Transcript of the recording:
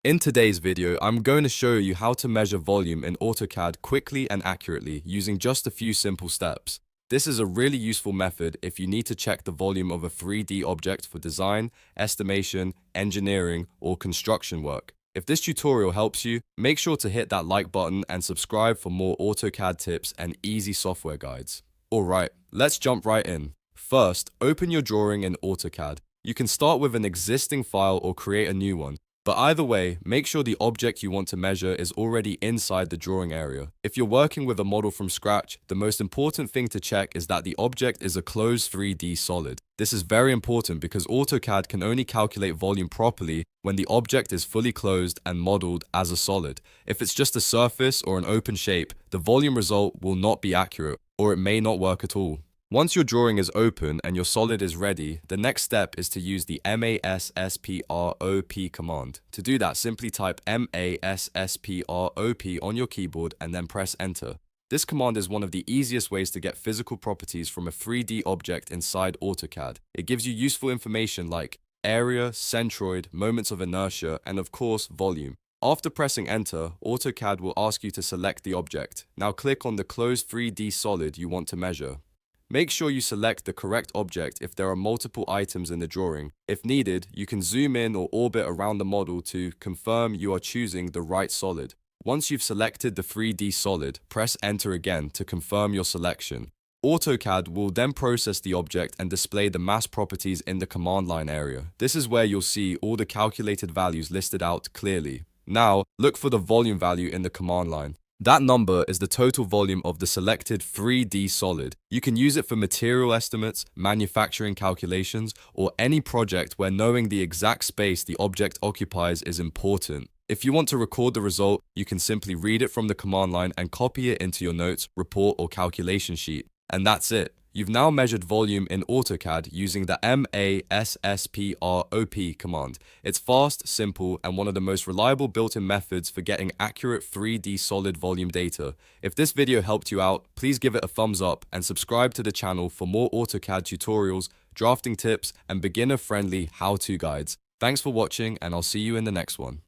In today's video, I'm going to show you how to measure volume in AutoCAD quickly and accurately using just a few simple steps. This is a really useful method if you need to check the volume of a 3D object for design, estimation, engineering, or construction work. If this tutorial helps you, make sure to hit that like button and subscribe for more AutoCAD tips and easy software guides. Alright, let's jump right in. First, open your drawing in AutoCAD. You can start with an existing file or create a new one. But either way, make sure the object you want to measure is already inside the drawing area. If you're working with a model from scratch, the most important thing to check is that the object is a closed 3D solid. This is very important because AutoCAD can only calculate volume properly when the object is fully closed and modeled as a solid. If it's just a surface or an open shape, the volume result will not be accurate, or it may not work at all. Once your drawing is open and your solid is ready, the next step is to use the MASSPROP command. To do that, simply type MASSPROP on your keyboard and then press enter. This command is one of the easiest ways to get physical properties from a 3D object inside AutoCAD. It gives you useful information like area, centroid, moments of inertia, and of course, volume. After pressing enter, AutoCAD will ask you to select the object. Now click on the closed 3D solid you want to measure. Make sure you select the correct object if there are multiple items in the drawing. If needed, you can zoom in or orbit around the model to confirm you are choosing the right solid. Once you've selected the 3D solid, press enter again to confirm your selection. AutoCAD will then process the object and display the mass properties in the command line area. This is where you'll see all the calculated values listed out clearly. Now, look for the volume value in the command line. That number is the total volume of the selected 3D solid. You can use it for material estimates, manufacturing calculations, or any project where knowing the exact space the object occupies is important. If you want to record the result, you can simply read it from the command line and copy it into your notes, report, or calculation sheet. And that's it. You've now measured volume in AutoCAD using the MASSPROP command. It's fast, simple, and one of the most reliable built-in methods for getting accurate 3D solid volume data. If this video helped you out, please give it a thumbs up and subscribe to the channel for more AutoCAD tutorials, drafting tips, and beginner-friendly how-to guides. Thanks for watching, and I'll see you in the next one.